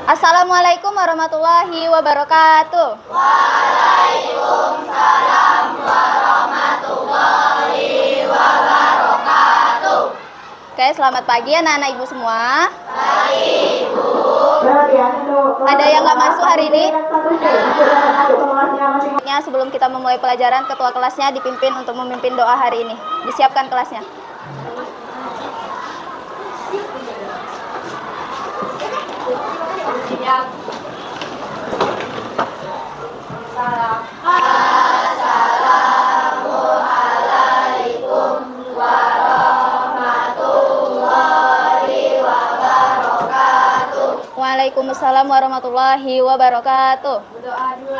Assalamualaikum warahmatullahi wabarakatuh. Waalaikumsalam warahmatullahi wabarakatuh. Oke, selamat pagi anak-anak ibu semua. Pagi, Ibu. Ada yang nggak masuk hari ini? Sebelum kita memulai pelajaran, ketua kelasnya dipimpin untuk memimpin doa hari ini. Disiapkan kelasnya. Assalamualaikum warahmatullahi wabarakatuh. Waalaikumsalam warahmatullahi wabarakatuh. Berdoa dulu.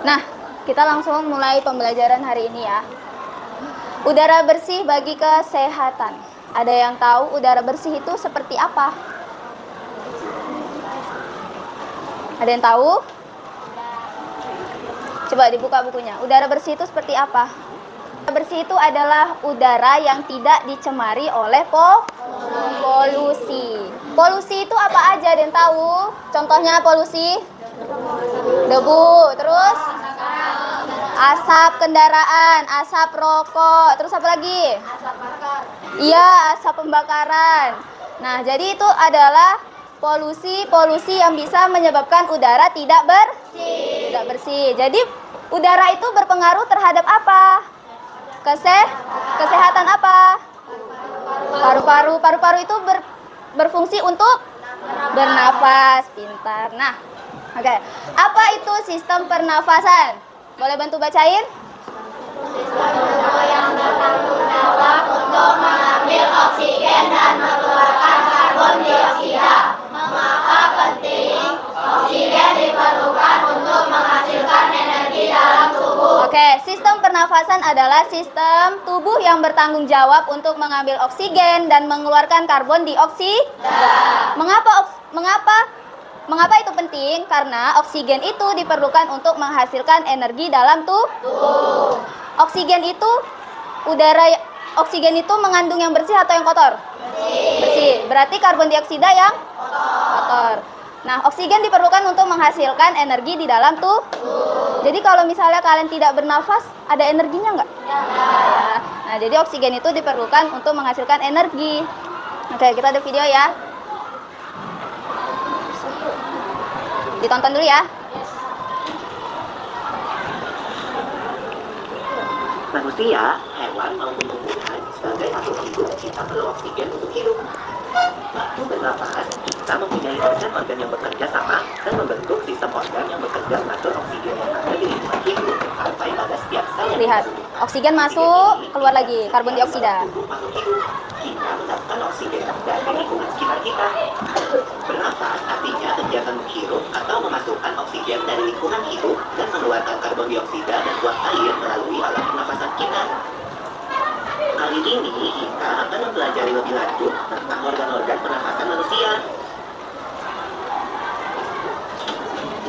Nah, kita langsung mulai pembelajaran hari ini ya. Udara bersih bagi kesehatan. Ada yang tahu udara bersih itu seperti apa? Ada yang tahu? Coba dibuka bukunya. Udara bersih itu seperti apa? Udara bersih itu adalah udara yang tidak dicemari oleh polusi. Polusi itu apa aja? Ada yang tahu? Contohnya polusi? Debu, terus? Asap kendaraan, asap rokok, terus apa lagi? Asap bakar. Iya, asap pembakaran. Nah, jadi itu adalah polusi yang bisa menyebabkan udara tidak bersih. Jadi udara itu berpengaruh terhadap apa? Kesehatan apa? Paru-paru. Paru-paru itu berfungsi untuk bernafas. Pintar. Nah, oke. Apa itu sistem pernafasan? Boleh bantu bacain? Sistem yang bertanggung jawab untuk mengambil oksigen dan mengeluarkan karbon dioksida. Mengapa penting? Oksigen diperlukan untuk menghasilkan energi dalam tubuh. Oke, sistem pernafasan adalah sistem tubuh yang bertanggung jawab untuk mengambil oksigen dan mengeluarkan karbon dioksida. Mengapa itu penting? Karena oksigen itu diperlukan untuk menghasilkan energi dalam tubuh. Oksigen itu mengandung yang bersih atau yang kotor? Bersih. Berarti karbon dioksida yang kotor. Nah, oksigen diperlukan untuk menghasilkan energi di dalam tubuh. Jadi kalau misalnya kalian tidak bernafas, ada energinya nggak? Ya. Nah, jadi oksigen itu diperlukan untuk menghasilkan energi. Oke, kita ada video ya. Ditonton dulu ya. Manusia, hewan maupun tumbuhan sebagai makhluk hidup kita perlu oksigen untuk hidup. Waktu bernafas, kita mempunyai organ-organ yang bekerja sama dan membentuk sistem organ yang bekerja mengatur oksigen yang ada di lingkungan hidup sampai pada setiap sel. Lihat, oksigen masuk, keluar lagi karbon dioksida. Kita mendapatkan oksigen dari lingkungan sekitar kita. Bernafas artinya kegiatan menghirup atau memasukkan oksigen dari lingkungan hidup dan mengeluarkan karbon dioksida dan uap air melalui alat pernafasan kita. Kali ini kita akan mempelajari lebih lanjut tentang organ-organ pernafasan manusia.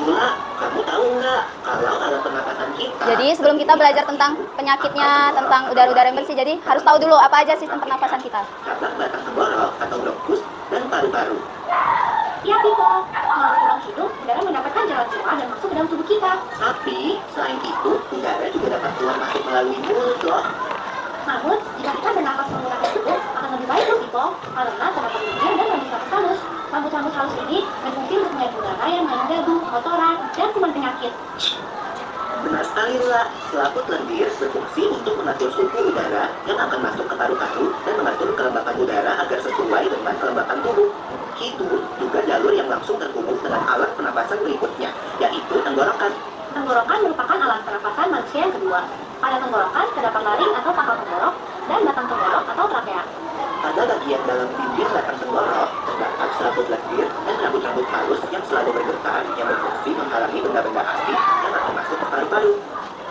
Mula, kamu tahu nggak kalau alat pernafasan kita... Jadi sebelum kita belajar tentang penyakitnya, tentang udara-udara yang bersih, jadi harus tahu dulu apa aja sistem pernafasan kita. Cabang batang tenggorok atau bronkus dan paru-paru. Ya, Pipo. Melalui ruang hidung, udara mendapatkan jalan keluar dan masuk ke dalam tubuh kita. Tapi, selain itu, udara juga dapat keluar masuk melalui mulut loh. Namun, jika kita bernafas menggunakan tubuh, akan lebih baik loh, Pipo. Karena terdapat lendir dan rambut-rambut halus. Rambut-rambut halus ini berfungsi untuk menyaring udara yang mengandung debu, kotoran, dan kuman penyakit. Benar sekali, Lula. Selaput lendir berfungsi untuk mengatur suhu udara yang akan masuk ke paru-paru dan mengatur kelembapan udara agar sesuai dengan kelembapan tubuh. Hidung juga jalur yang langsung terhubung dengan alat pernapasan berikutnya, yaitu tenggorokan. Tenggorokan merupakan alat pernapasan manusia yang kedua. Pada tenggorokan terdapat laring atau pangkal tenggorok dan batang tenggorok atau trakea. Pada bagian dalam bibir batang tenggorok terdapat selaput lendir dan rambut-rambut halus yang selalu bergetar yang berfungsi menghalangi benda-benda asing yang akan masuk ke paru-paru.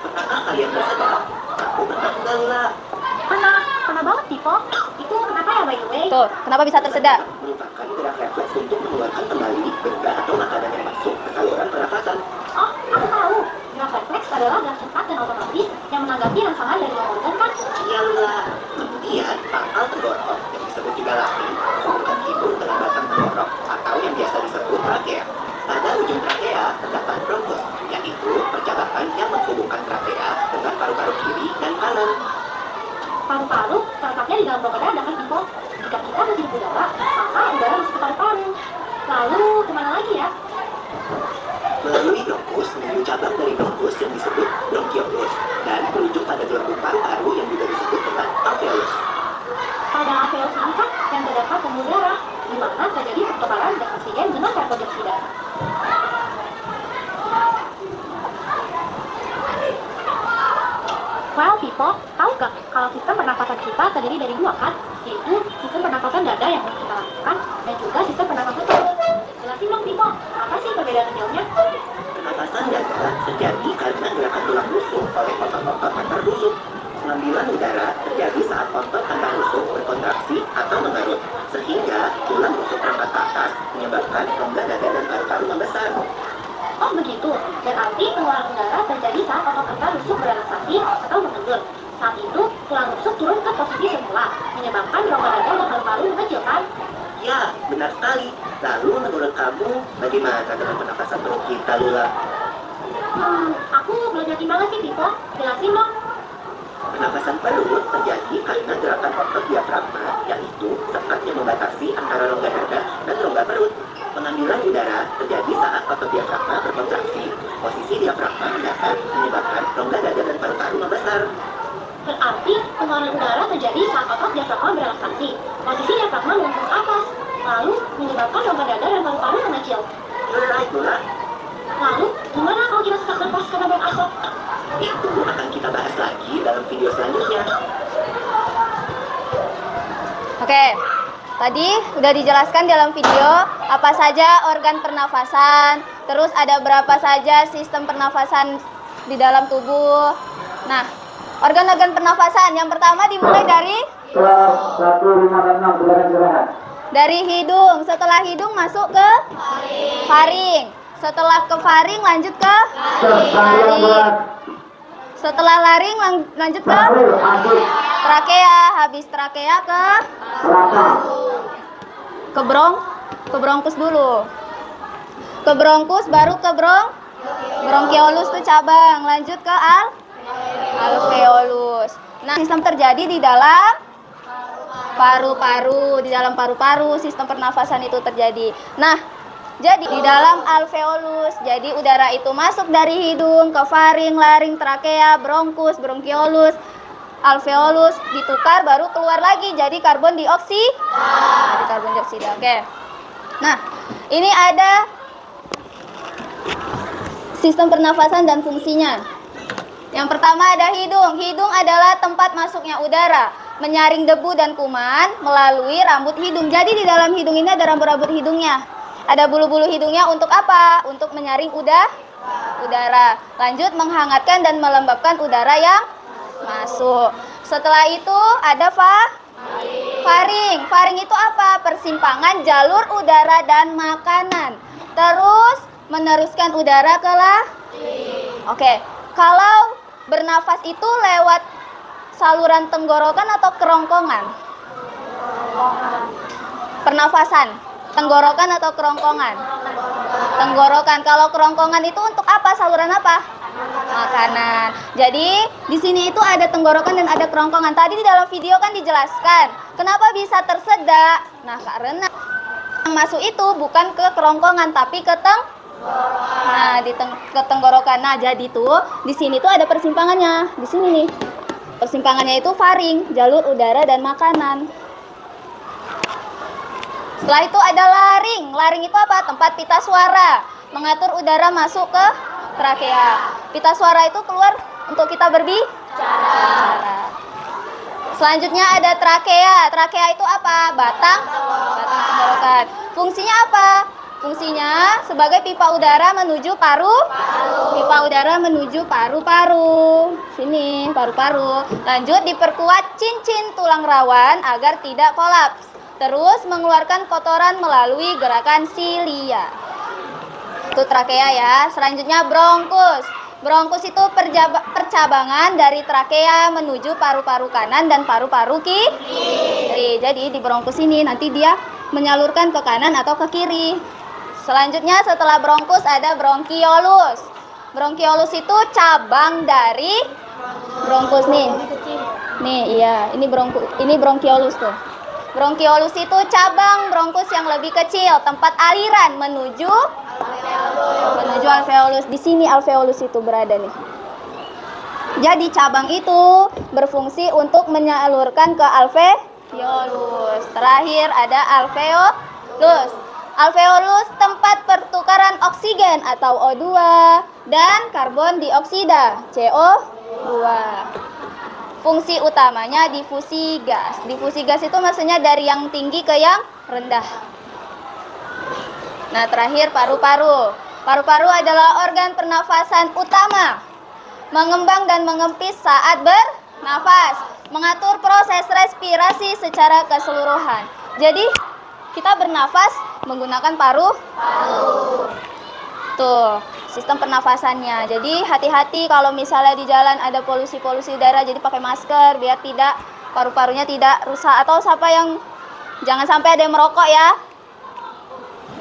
Pernahkah kalian bersedap? Aku pernah enggak, Lula. Pernah banget, Pipo. Itu kenapa ya, by the way? Tuh, kenapa bisa tersedak? Merupakan gerak refleks untuk mengeluarkan kembali benda atau makanan yang masuk ke saluran pernafasan. Oh, aku tahu. Gerak refleks adalah gerak cepat dan otomatis yang menanggapi rangsangan dari luar organ kan? Ya, Paru-paru terletaknya di dalam rongga dada kan Ipo. Jika kita menghirup udara, maka udara masuk ke paru-paru. Lalu kemana lagi ya? Melalui bronkus menuju cabang dari bronkus yang disebut bronkiolus dan berujung pada gelembung paru-paru yang juga disebut dengan alveolus. Pada alveolus ini kan yang terdapat pembuluh darah, di mana terjadi pertukaran gas oksigen dengan karbon dioksida. Well, people, tahu gak kalau sistem pernapasan kita terdiri dari dua kan? Yaitu sistem pernapasan dada yang harus kita lakukan dan juga sistem pernapasan perut. Jelasin dong, people, apa sih perbedaan detailnya? Pernapasan dada terjadi karena gerakan tulang rusuk oleh otot-otot antar rusuk. Pengambilan udara terjadi saat otot antar rusuk berkontraksi atau mengerut, sehingga tulang rusuk terangkat ke atas, menyebabkan rongga dada dan paru-paru membesar. Oh begitu, berarti pengeluaran udara terjadi saat otot antar rusuk berelaksasi atau mengendur. Saat itu, tulang rusuk turun ke posisi semula, menyebabkan rongga dada dan paru-paru mengecil kan? Ya, benar sekali. Lalu menurut kamu, bagaimana dengan pernapasan perut kita, Lula? Aku belum yakin banget sih, Pipo. Jelasin dong. Pernapasan perut terjadi karena gerakan otot diafragma, yaitu sekat yang membatasi antara rongga dada dan rongga perut. Pengambilan udara terjadi saat otot diafragma berkontraksi. Posisi diafragma mendatar, menyebabkan rongga dada dan paru-paru membesar. Berarti pengeluaran udara terjadi saat otot diafragma berelaksasi. Posisi diafragma melengkung ke atas, lalu menyebabkan rongga dada dan paru-paru mengecil. You're right, Lula. Lalu, gimana kalau kita sesak lepas karena bau asap? Itu akan kita bahas lagi dalam video selanjutnya. Oke, tadi udah dijelaskan dalam video apa saja organ pernafasan, terus ada berapa saja sistem pernafasan di dalam tubuh. Nah, organ-organ pernafasan yang pertama dimulai dari Kelas 156 silakan. dari hidung. Setelah hidung masuk ke faring. Setelah ke faring lanjut ke laring. Setelah laring lanjut ke trakea. Habis trakea ke bronkus dulu. Ke bronkus baru ke bronkiolus tuh cabang. Lanjut ke alveolus. Nah, sistem terjadi di dalam paru-paru, di dalam paru-paru sistem pernafasan itu terjadi. Nah, jadi di dalam alveolus, jadi udara itu masuk dari hidung ke faring, laring, trakea, bronkus, bronkiolus, alveolus, ditukar baru keluar lagi jadi karbon dioksida. Jadi karbon dioksida. Oke. Nah, ini ada sistem pernafasan dan fungsinya. Yang pertama ada hidung. Hidung adalah tempat masuknya udara, menyaring debu dan kuman melalui rambut hidung. Jadi di dalam hidung ini ada rambut-rambut hidungnya. Ada bulu-bulu hidungnya untuk apa? Untuk menyaring udara. Lanjut menghangatkan dan melembabkan udara yang masuk. Setelah itu ada faring. Faring itu apa? Persimpangan jalur udara dan makanan. Terus meneruskan udara ke Oke. Kalau bernafas itu lewat saluran tenggorokan atau kerongkongan? Pernafasan, tenggorokan atau kerongkongan? Tenggorokan. Kalau kerongkongan itu untuk apa? Saluran apa? Makanan. Jadi di sini itu ada tenggorokan dan ada kerongkongan. Tadi di dalam video kan dijelaskan kenapa bisa tersedak. Nah, karena yang masuk itu bukan ke kerongkongan tapi ke ke tenggorokan. Nah, jadi tuh di sini tuh ada persimpangannya. Di sini nih. Persimpangannya itu faring, jalur udara dan makanan. Setelah itu ada laring. Laring itu apa? Tempat pita suara, mengatur udara masuk ke trakea. Pita suara itu keluar untuk kita berbicara. Selanjutnya ada trakea. Trakea itu apa? Batang tenggorokan. Fungsinya apa? Fungsinya sebagai pipa udara menuju pipa udara menuju paru-paru. Sini, paru-paru. Lanjut diperkuat cincin tulang rawan agar tidak kolaps. Terus mengeluarkan kotoran melalui gerakan silia. Itu trakea ya. Selanjutnya bronkus. Bronkus itu percabangan dari trakea menuju paru-paru kanan dan paru-paru kiri. Jadi di bronkus ini nanti dia menyalurkan ke kanan atau ke kiri. Selanjutnya setelah bronkus ada bronkiolus. Bronkiolus itu cabang dari bronkus nih. Nih, iya, ini bronkiolus tuh. Bronkiolus itu cabang bronkus yang lebih kecil, tempat aliran menuju alveolus. Di sini alveolus itu berada nih. Jadi cabang itu berfungsi untuk menyalurkan ke alveolus. Terakhir ada alveolus. Alveolus tempat pertukaran oksigen atau O2 dan karbon dioksida CO2. Fungsi utamanya difusi gas. Difusi gas itu maksudnya dari yang tinggi ke yang rendah. Nah, terakhir paru-paru. Paru-paru adalah organ pernafasan utama. Mengembang dan mengempis saat bernafas. Mengatur proses respirasi secara keseluruhan. Jadi, kita bernafas menggunakan paru. Tuh, sistem pernafasannya. Jadi hati-hati kalau misalnya di jalan ada polusi-polusi udara, jadi pakai masker biar tidak paru-parunya tidak rusak. Atau jangan sampai ada yang merokok ya.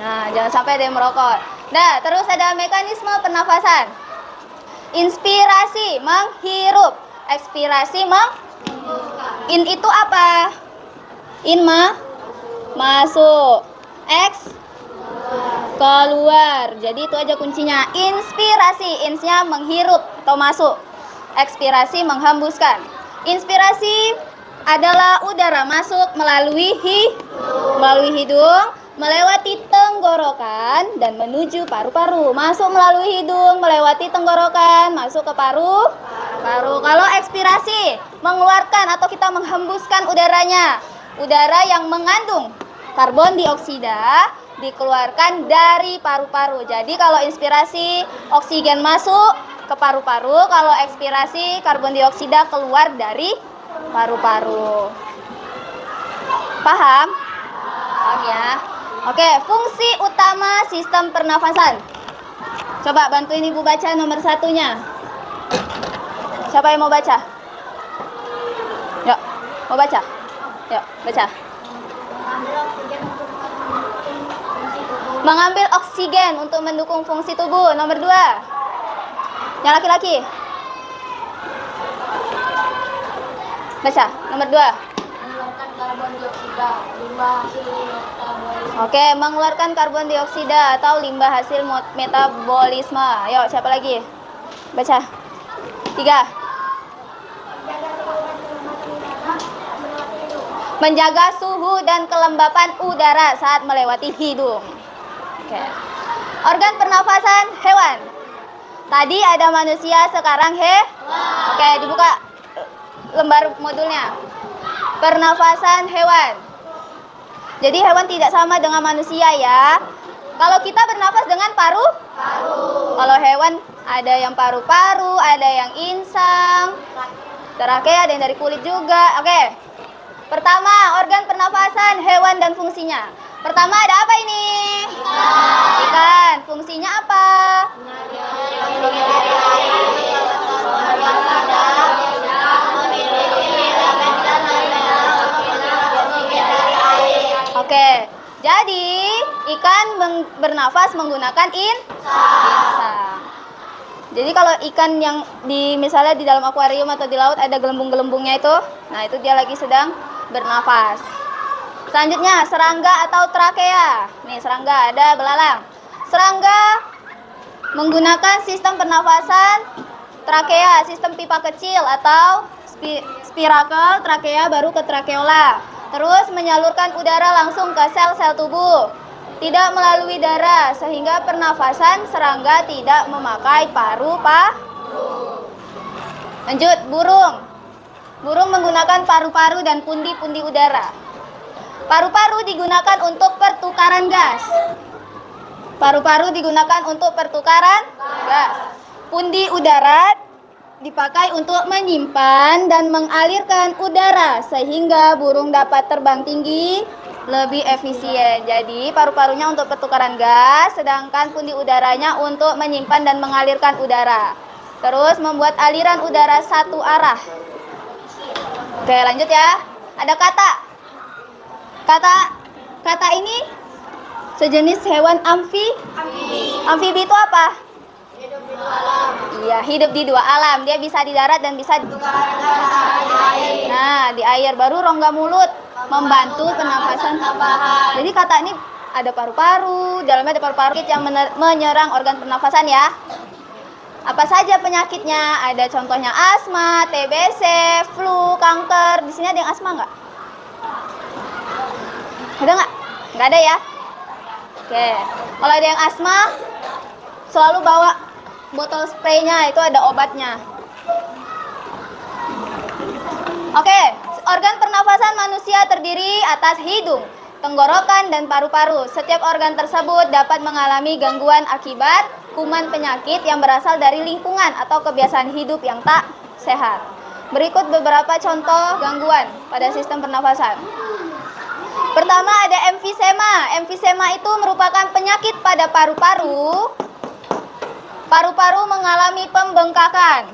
Nah, jangan sampai ada yang merokok. Nah, terus ada mekanisme pernafasan. Inspirasi, menghirup. Ekspirasi, in itu apa? In masuk. X keluar. Jadi itu aja kuncinya. Inspirasi, insnya menghirup atau masuk. Ekspirasi menghembuskan. Inspirasi adalah udara masuk melalui hidung, melewati tenggorokan dan menuju paru-paru. Masuk melalui hidung, melewati tenggorokan, masuk ke paru. Kalau ekspirasi, mengeluarkan atau kita menghembuskan udaranya. Udara yang mengandung karbon dioksida dikeluarkan dari paru-paru. Jadi kalau inspirasi oksigen masuk ke paru-paru, kalau ekspirasi karbon dioksida keluar dari paru-paru. Paham? Paham ya? Oke, fungsi utama sistem pernafasan. Coba bantuin Ibu baca nomor 1-nya. Siapa yang mau baca? Yuk, mau baca? Yuk, baca. Mengambil oksigen untuk mendukung fungsi tubuh. Nomor 2. Yang laki-laki. Baca. Nomor 2. Mengeluarkan karbon dioksida, limbah hasil metabolisme. Oke, mengeluarkan karbon dioksida atau limbah hasil metabolisme. Ayo, siapa lagi? Baca. 3. Menjaga suhu dan kelembapan udara saat melewati hidung. Oke. Organ pernafasan hewan. Tadi ada manusia, sekarang Oke, dibuka lembar modulnya. Pernafasan hewan. Jadi hewan tidak sama dengan manusia ya. Kalau kita bernafas dengan paru. Kalau hewan ada yang paru-paru, ada yang insang, trakea, ada yang dari kulit juga. Oke. Pertama, organ pernafasan hewan dan fungsinya. Pertama ada apa ini? Ikan. Fungsinya apa? Oke. Jadi, ikan bernafas menggunakan insang. Jadi kalau ikan yang misalnya di dalam akuarium atau di laut ada gelembung-gelembungnya itu, nah itu dia lagi sedang bernafas. Selanjutnya, serangga atau trakea. Nih, serangga ada belalang. Serangga menggunakan sistem pernafasan trakea, sistem pipa kecil atau spirakel trakea baru ke trakeola. Terus menyalurkan udara langsung ke sel-sel tubuh. Tidak melalui darah, sehingga pernafasan serangga tidak memakai paru-paru. Lanjut, burung. Burung menggunakan paru-paru dan pundi-pundi udara. Paru-paru digunakan untuk pertukaran gas. Paru-paru digunakan untuk pertukaran gas. Pundi udara dipakai untuk menyimpan dan mengalirkan udara sehingga burung dapat terbang tinggi lebih efisien. Jadi paru-parunya untuk pertukaran gas, sedangkan pundi udaranya untuk menyimpan dan mengalirkan udara. Terus membuat aliran udara satu arah. Oke, lanjut ya. Ada kata. Kata ini sejenis hewan amfibi itu apa? Iya, hidup di dua alam. Dia bisa di darat dan bisa nah, di air. Baru rongga mulut membantu pernafasan. Jadi kata ini ada paru-paru, dalamnya ada paru-paru yang menyerang organ pernafasan ya. Apa saja penyakitnya? Ada contohnya asma, TBC, flu, kanker. Di sini ada yang asma nggak? Ada nggak? Nggak ada ya? Oke. Kalau ada yang asma, selalu bawa botol spraynya, itu ada obatnya. Oke, organ pernafasan manusia terdiri atas hidung, tenggorokan, dan paru-paru. Setiap organ tersebut dapat mengalami gangguan akibat kuman penyakit yang berasal dari lingkungan atau kebiasaan hidup yang tak sehat. Berikut beberapa contoh gangguan pada sistem pernafasan. Pertama ada emfisema. Emfisema itu merupakan penyakit pada paru-paru. Paru-paru mengalami pembengkakan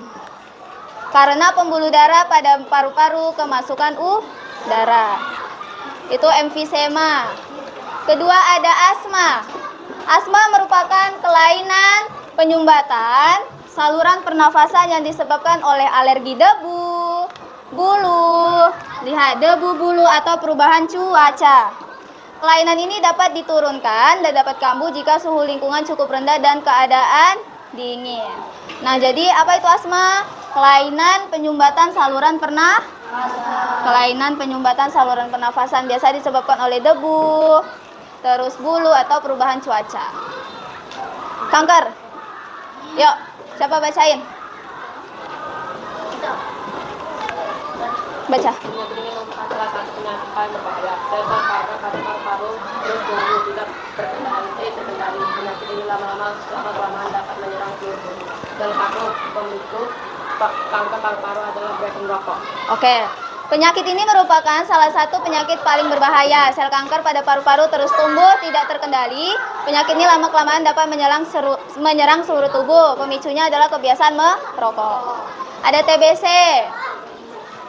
karena pembuluh darah pada paru-paru kemasukan udara. Itu emfisema. Kedua ada asma. Asma merupakan kelainan penyumbatan saluran pernafasan yang disebabkan oleh alergi debu, bulu, lihat debu, bulu, atau perubahan cuaca. Kelainan ini dapat diturunkan dan dapat kambuh jika suhu lingkungan cukup rendah dan keadaan dingin. Nah, jadi apa itu asma? Kelainan penyumbatan saluran pernafasan biasa disebabkan oleh debu, terus bulu, atau perubahan cuaca. Kanker. Yuk, siapa bacain? Baca. Penyakit ini merupakan salah satu penyakit paling berbahaya. Sehingga karena paru-paru terus tumbuh tidak terkendali. Penyakit ini lama-kelamaan dapat menyerang seluruh tubuh. Dan faktor pemicu kanker paru-paru adalah bahan rokok. Oke. Penyakit ini merupakan salah satu penyakit paling berbahaya. Sel kanker pada paru-paru terus tumbuh tidak terkendali. Penyakit ini lama-kelamaan dapat menyerang seluruh tubuh. Pemicunya adalah kebiasaan merokok. Ada TBC.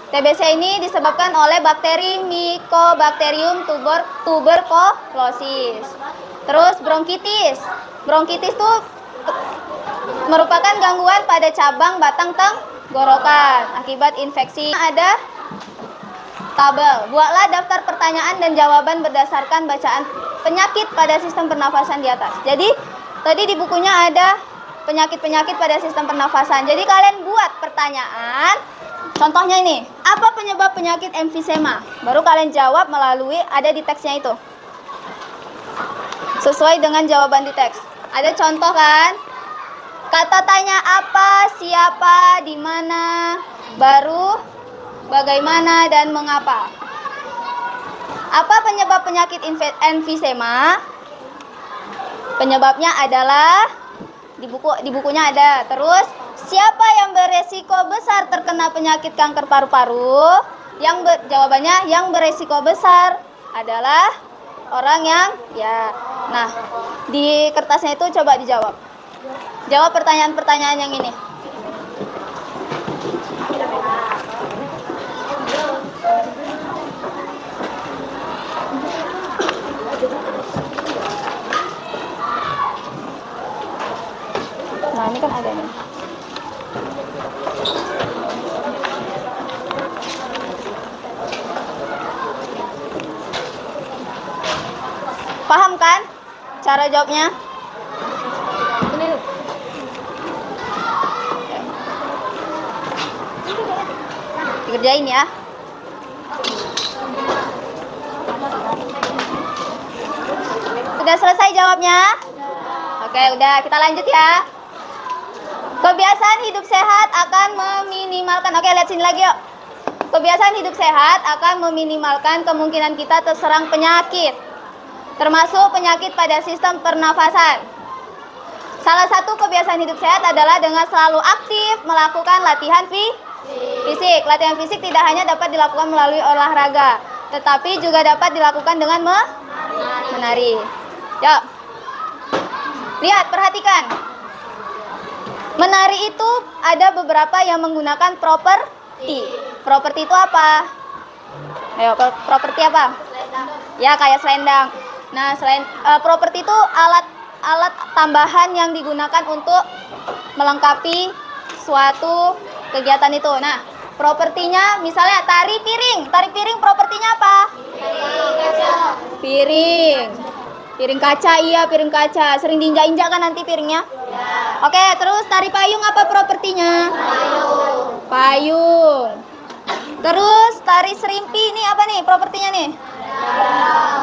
TBC ini disebabkan oleh bakteri Mycobacterium tuberculosis. Terus bronkitis. Bronkitis itu merupakan gangguan pada cabang batang tenggorokan akibat infeksi. Ada tabel. Buatlah daftar pertanyaan dan jawaban berdasarkan bacaan penyakit pada sistem pernafasan di atas. Jadi, tadi di bukunya ada penyakit-penyakit pada sistem pernafasan. Jadi kalian buat pertanyaan. Contohnya ini, apa penyebab penyakit emfisema? Baru kalian jawab melalui ada di teksnya itu. Sesuai dengan jawaban di teks. Ada contoh kan? Kata tanya apa, siapa, di mana, baru, bagaimana, dan mengapa. Apa penyebab penyakit emfisema? Penyebabnya adalah di bukunya ada. Terus siapa yang beresiko besar terkena penyakit kanker paru-paru? Jawabannya yang beresiko besar adalah orang yang Nah, di kertasnya itu coba dijawab. Jawab pertanyaan-pertanyaan yang ini. Nah, ini kan ada nih. Paham kan cara jawabnya? Ini loh. Dikerjain ya. Udah selesai jawabnya? Oke, udah, kita lanjut ya. Kebiasaan hidup sehat akan meminimalkan. Oke, lihat sini lagi yuk. Kebiasaan hidup sehat akan meminimalkan kemungkinan kita terserang penyakit, termasuk penyakit pada sistem pernafasan. Salah satu kebiasaan hidup sehat adalah dengan selalu aktif melakukan latihan fisik. Latihan fisik tidak hanya dapat dilakukan melalui olahraga, tetapi juga dapat dilakukan dengan menari. Yuk. Lihat, perhatikan. Menari itu ada beberapa yang menggunakan properti. Properti itu apa? Ayo, properti apa? Ya, kayak selendang. Nah, properti itu alat tambahan yang digunakan untuk melengkapi suatu kegiatan itu. Nah, propertinya misalnya tari piring. Tari piring propertinya apa? Piring. Piring kaca, iya piring kaca. Sering diinjak-injak kan nanti piringnya? Oke, terus tari payung apa propertinya? Payung. Terus tari serimpi ini apa nih propertinya nih?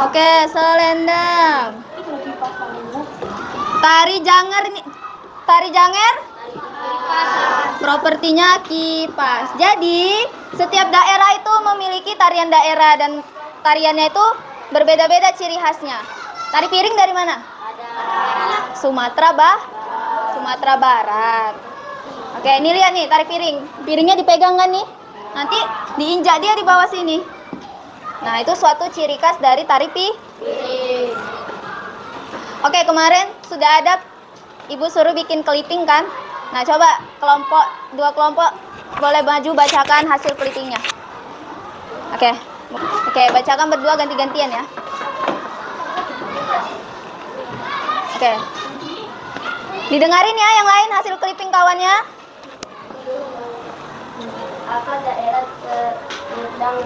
Oke, selendang. Tari janger nih. Tari janger? Propertinya kipas. Jadi, setiap daerah itu memiliki tarian daerah dan tariannya itu berbeda-beda ciri khasnya. Tari piring dari mana? Sumatera Barat. Oke, ini lihat nih tari piring. Piringnya dipegang kan nih? Nanti diinjak dia di bawah sini. Nah, itu suatu ciri khas dari tari piring. Oke, kemarin sudah ada Ibu suruh bikin clipping kan? Nah, coba dua kelompok boleh maju bacakan hasil clippingnya. Oke, bacakan berdua ganti-gantian ya. Oke. Didengarin ya yang lain hasil clipping kawannya. Asal daerah sedang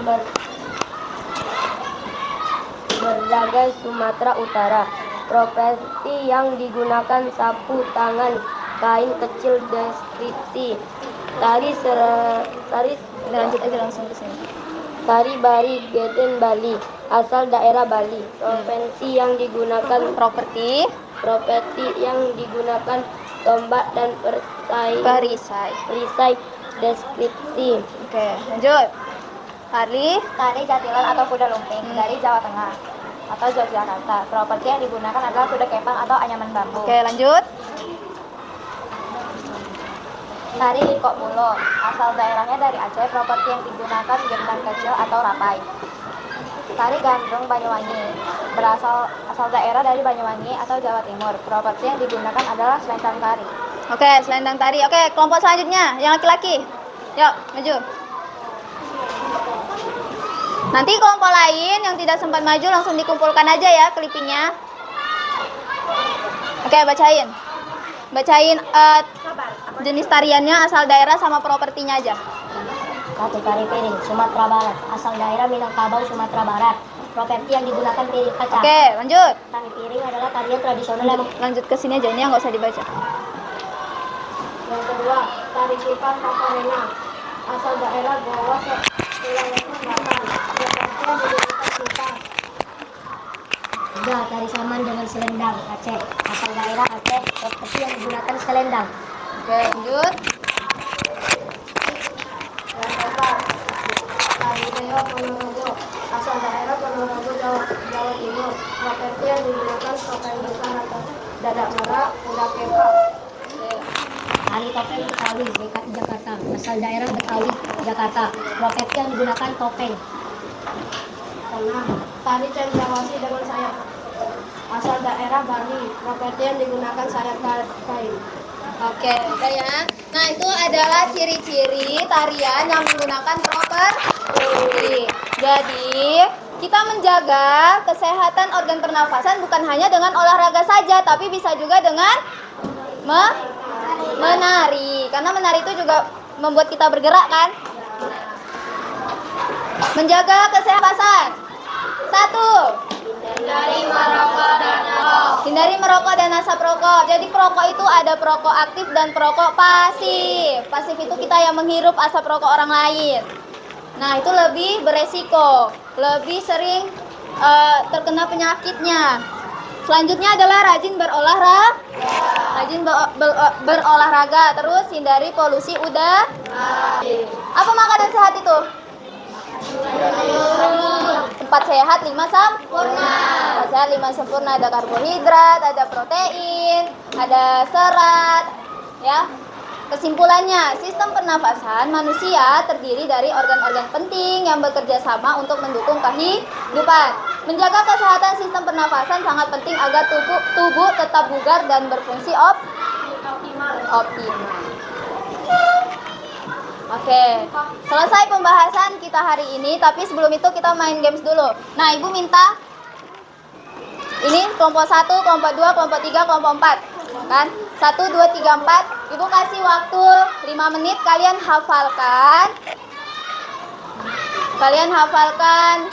berdaga Sumatera Utara. Profesi yang digunakan sapu tangan, kain kecil, deskripsi. Lanjut aja langsung ke sini. Tari Bari Geden Bali, asal daerah Bali. Profesi yang digunakan Properti yang digunakan tombak dan perisai, deskripsi. Oke, lanjut. Tari Jatilan atau kuda lumping dari Jawa Tengah atau Yogyakarta. Properti yang digunakan adalah kuda kepang atau anyaman bambu. Oke, lanjut. Tari Kok Pulo, asal daerahnya dari Aceh. Properti yang digunakan gendang kecil atau rapai. Tari Gandrung Banyuwangi, asal daerah dari Banyuwangi atau Jawa Timur. Properti yang digunakan adalah selendang tari. Oke, selendang tari. Oke, kelompok selanjutnya yang laki-laki. Yuk, maju. Nanti kelompok lain yang tidak sempat maju langsung dikumpulkan aja ya clippingnya. Oke, bacain jenis tariannya, asal daerah sama propertinya aja. Satu, tari piring Sumatera Barat, asal daerah Minangkabau, Sumatera Barat. Properti yang digunakan piring kaca. Oke, lanjut. Tari piring adalah tarian tradisional yang Lanjut ke sini aja, ini yang nggak usah dibaca. Yang kedua, tari kipas Pakarena, asal daerah Goa, Sulawesi Selatan. Properti yang digunakan kipas. Tiga, tari saman dengan selendang Aceh, asal daerah Aceh. Properti yang digunakan selendang. Oke, lanjut. Yang keempat, tari Beo Ponorogo, asal daerah Ponorogo, Jawa Timur. Properti yang digunakan topeng besar atau dada merah, kuda kepang. Tari topeng Betawi, DKI Jakarta, asal daerah Betawi, Jakarta. Properti yang digunakan topeng. Tari cendrawasih dengan sayap, asal daerah Bali. Properti yang digunakan sayap kain. Oke, udah ya. Nah, itu adalah ciri-ciri tarian yang menggunakan properti. Jadi, kita menjaga kesehatan organ pernafasan bukan hanya dengan olahraga saja, tapi bisa juga dengan menari. Karena menari itu juga membuat kita bergerak kan? Menjaga kesehatan. 1. Hindari merokok dan asap rokok. Jadi perokok itu ada perokok aktif dan perokok pasif. Pasif itu kita yang menghirup asap rokok orang lain. Nah, itu lebih beresiko, lebih sering terkena penyakitnya. Selanjutnya adalah rajin berolahraga. Terus hindari polusi udara. Apa makanan sehat itu? 4 sehat 5 sempurna. 4 sehat 5 sempurna, ada karbohidrat, ada protein, ada serat, ya. Kesimpulannya, sistem pernafasan manusia terdiri dari organ-organ penting yang bekerja sama untuk mendukung kehidupan. Menjaga kesehatan sistem pernafasan sangat penting agar tubuh tetap bugar dan berfungsi optimal. Oke, selesai pembahasan kita hari ini, tapi sebelum itu kita main games dulu. Nah, Ibu minta ini kelompok 1, kelompok 2, kelompok 3, kelompok 4, kan? 1, 2, 3, 4. Ibu kasih waktu 5 menit. Kalian hafalkan.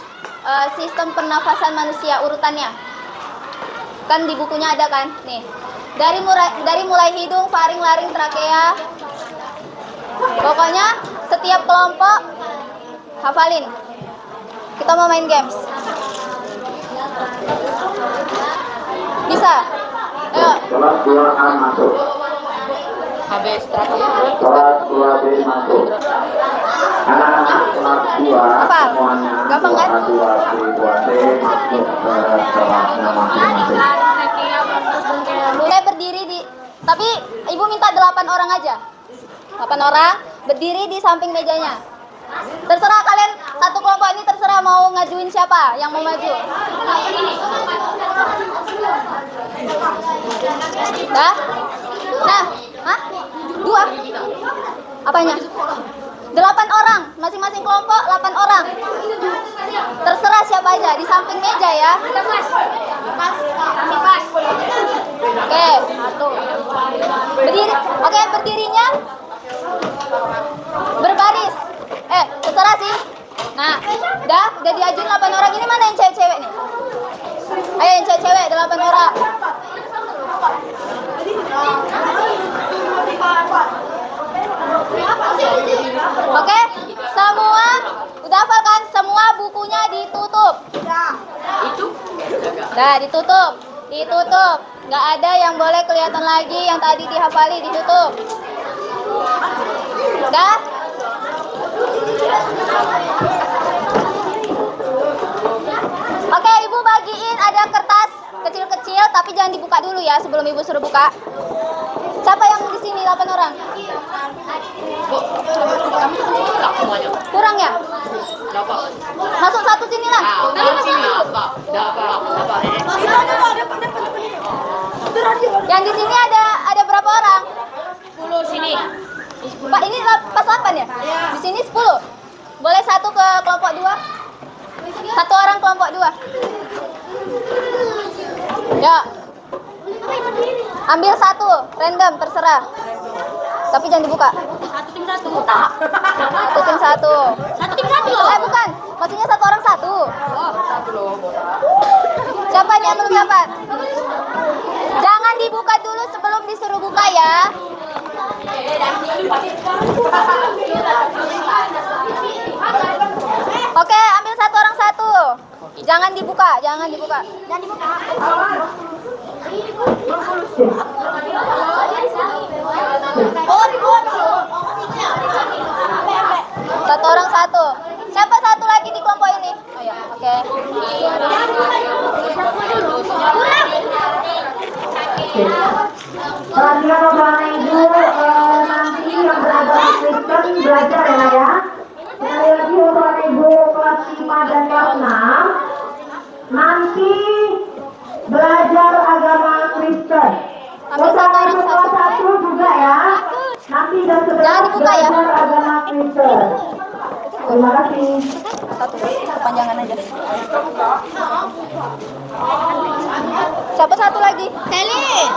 Sistem pernafasan manusia urutannya. Kan di bukunya ada kan? Nih. Dari mulai hidung, faring, laring, trakea. Pokoknya setiap kelompok hafalin. Kita mau main games. Bisa? Ayo. Kelas 2A masuk. Habis terakhir. Kelas 2B masuk. Anak-anak kelas 2 Apa? semuanya Gampang kan? 2A, 2B, 2C masuk ke kelasnya masing-masing. Mulai berdiri di, tapi ibu minta 8 orang aja. 8 orang berdiri di samping mejanya. Terserah kalian, satu kelompok ini terserah mau ngajuin siapa yang mau maju. Dah? Nah, hah? 2? Apanya? 8 orang, masing-masing kelompok 8 orang. Terserah siapa aja, di samping meja ya. Oke, satu. Berdiri, oke berdirinya berbaris. Terserah sih. Nah, udah diajuin 8 orang. Ini mana yang cewek-cewek nih? Ayo yang cewek-cewek 8 orang. Oke, semua udah hafal kan? Semua bukunya ditutup. Dah ditutup. Nggak ada yang boleh kelihatan lagi yang tadi dihafali, ditutup. Dah? Oke, ibu bagiin ada kertas kecil-kecil, tapi jangan dibuka dulu ya sebelum ibu suruh buka. Siapa yang di sini 8 orang? Kurang ya? Masuk satu sini lah. Yang di sini ada berapa orang? 10 sini. Pak, ini pas 8 ya? Di sini 10. Boleh satu ke kelompok 2? Satu orang kelompok 2. Ya. Ambil satu, random, terserah. Tapi jangan dibuka. Satu tim satu. Satu tim satu. Satu tim satu loh. Bukan. Maksudnya satu orang satu. Siapa nih yang belum dapat? Jangan dibuka dulu sebelum disuruh buka ya. Oke, ambil satu orang satu. Jangan dibuka. Satu orang satu. Siapa satu lagi di kelompok ini? Oh ya, oke. Perhatikan Bapak Ibu, nanti yang beragama Kristen belajar ya. Sekali lagi Bapak Ibu kelas 5 dan kelas 6, nanti belajar agama Kristen. Bapak Ibu kelas 1 juga ya. Nanti jam 11 belajar agama Kristen. Terima kasih. Satu, panjangan aja. Siapa satu lagi? Selin.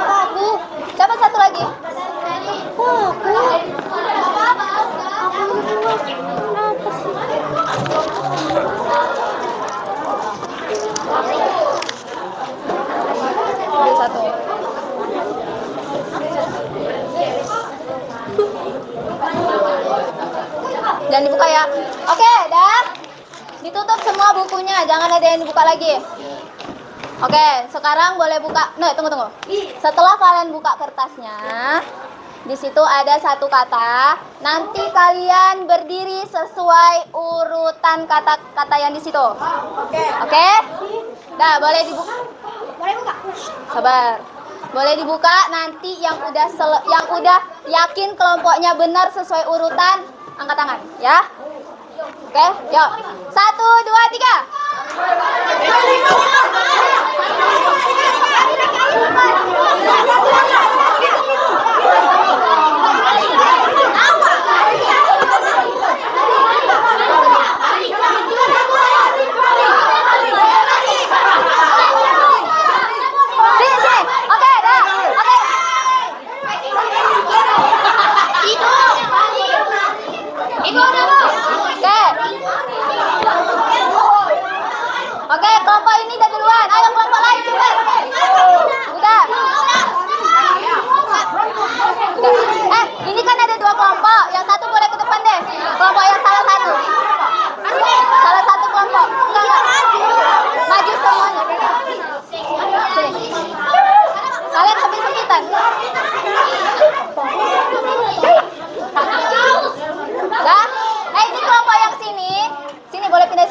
Aku. Siapa satu lagi? Aku. Ambil satu. Jangan dibuka ya. Oke, dah. Ditutup semua bukunya, jangan ada yang dibuka lagi. Oke, sekarang boleh buka. Nah, tunggu. Setelah kalian buka kertasnya, di situ ada satu kata. Nanti kalian berdiri sesuai urutan kata-kata yang di situ. Oke? Dah, boleh dibuka. Sabar. Boleh dibuka. Nanti yang udah yakin kelompoknya benar sesuai urutan, angkat tangan, ya. Oke, yuk. 1, 2, 3. Sini.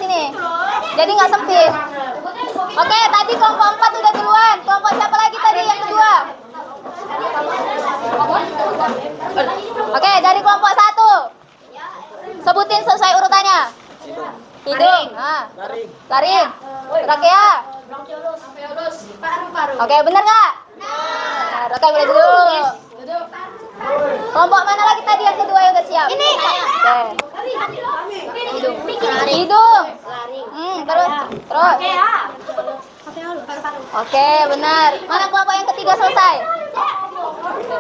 sini. Jadi nggak sempit. Oke, tadi kelompok 4 udah duluan. Kelompok siapa lagi tadi yang kedua? Oke, dari kelompok 1. Sebutin sesuai urutannya. Hidung. Nah. Laring. Trakea. Oke, bener nggak? Nah, oke, boleh duduk. Kelompok mana lagi tadi yang kedua yang udah siap? Ini. Oke. Hidung. Terus. Oke, benar. Mana kelompok yang ketiga selesai?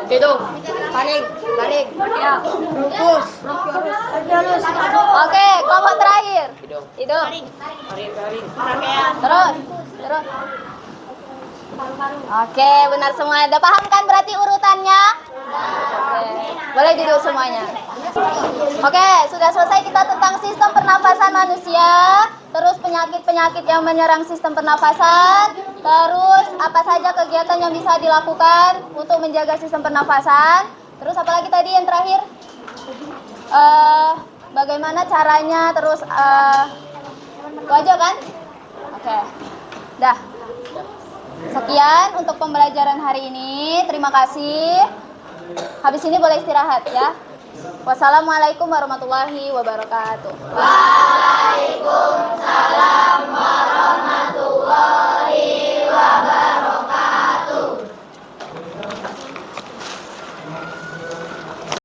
Hidung, laring, ya, rufus, Oke, kelompok terakhir. Hidung. Terus. Oke, benar semua. Udah paham kan berarti urutannya? Oke. Boleh duduk semuanya. Oke, sudah selesai kita tentang sistem pernafasan manusia. Terus penyakit-penyakit yang menyerang sistem pernafasan. Terus apa saja kegiatan yang bisa dilakukan untuk menjaga sistem pernafasan. Terus apalagi tadi yang terakhir? Bagaimana caranya, terus itu aja kan? Oke. Dah. Sekian untuk pembelajaran hari ini. Terima kasih. Habis ini boleh istirahat ya. Wassalamualaikum warahmatullahi wabarakatuh. Waalaikumsalam warahmatullahi